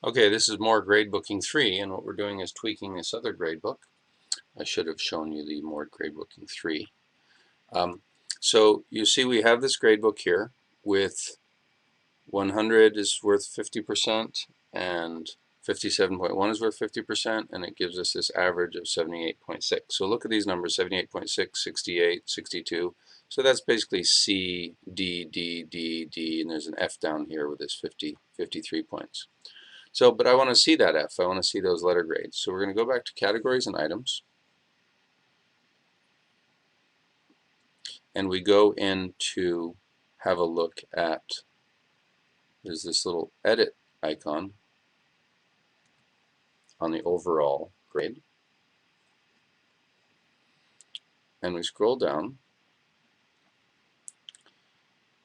Okay, this is more Gradebooking 3, and what we're doing is tweaking this other gradebook. I should have shown you the more Gradebooking 3. So you see we have this gradebook here with 100 is worth 50% and 57.1 is worth 50%, and it gives us this average of 78.6. So look at these numbers, 78.6, 68, 62. So that's basically C, D, D, D, D, and there's an F down here with this 53 points. So, but I want to see that F. I want to see those letter grades. So we're going to go back to categories and items. And we go in to have a look at, there's this little edit icon on the overall grade. And we scroll down.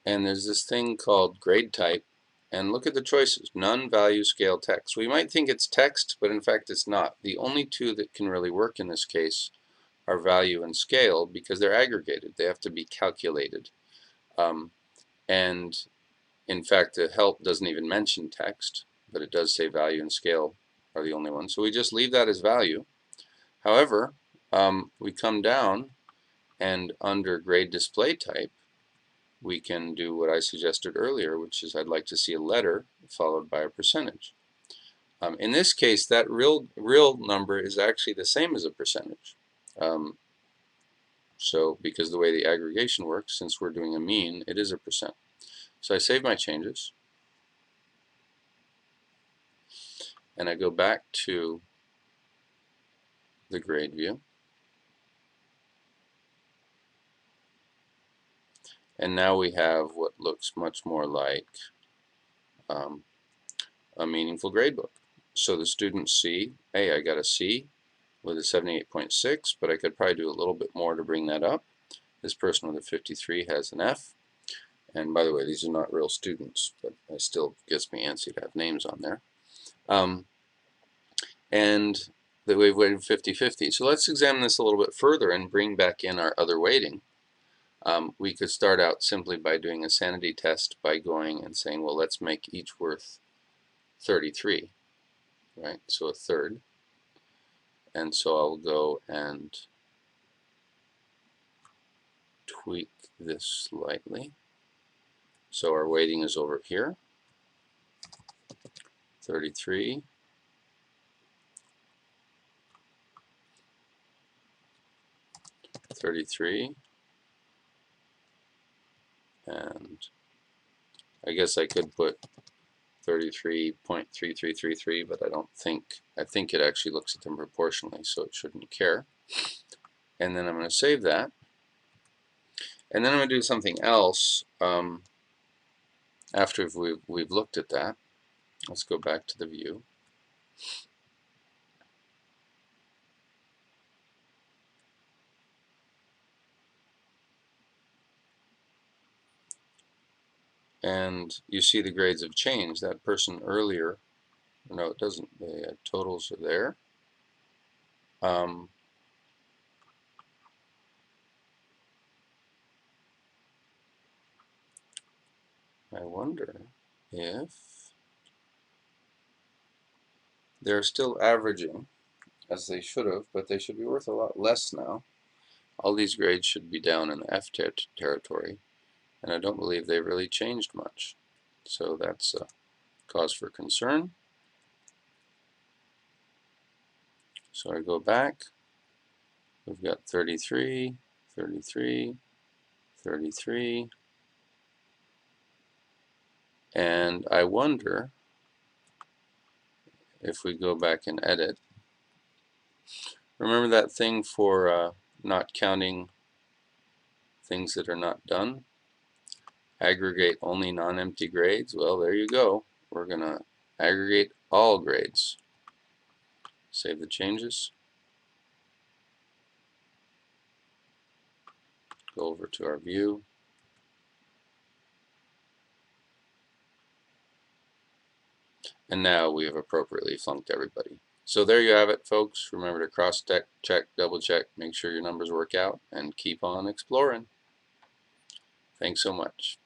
And there's this thing called grade type. And look at the choices, none, value, scale, text. We might think it's text, but in fact it's not. The only two that can really work in this case are value and scale because they're aggregated. They have to be calculated. And in fact, the help doesn't even mention text, but it does say value and scale are the only ones. So we just leave that as value. However, we come down and under grade display type, we can do what I suggested earlier, which is I'd like to see a letter followed by a percentage. In this case, that real number is actually the same as a percentage. So because the way the aggregation works, since we're doing a mean, it is a percent. So I save my changes, and I go back to the grade view. And now we have what looks much more like a meaningful gradebook. So the students see, hey, I got a C with a 78.6, but I could probably do a little bit more to bring that up. This person with a 53 has an F. And by the way, these are not real students, but it still gets me antsy to have names on there. And that we've weighted 50-50. So let's examine this a little bit further and bring back in our other weighting. We could start out simply by doing a sanity test by going and saying, well, let's make each worth 33, right? So a third. And so I'll go and tweak this slightly. So our weighting is over here, 33, 33, and I guess I could put 33.3333, but I think it actually looks at them proportionally, so it shouldn't care. And then I'm going to save that. And then I'm going to do something else after we've looked at that. Let's go back to the view. And you see the grades have changed. That person earlier, no, it doesn't. The totals are there. I wonder if they're still averaging as they should have, but they should be worth a lot less now. All these grades should be down in the F territory, and I don't believe they've really changed much. So that's a cause for concern. So I go back. We've got 33, 33, 33, and I wonder if we go back and edit. Remember that thing for not counting things that are not done? Aggregate only non-empty grades? Well, there you go. We're going to aggregate all grades. Save the changes. Go over to our view. And now we have appropriately flunked everybody. So there you have it, folks. Remember to cross-check, double-check, make sure your numbers work out, and keep on exploring. Thanks so much.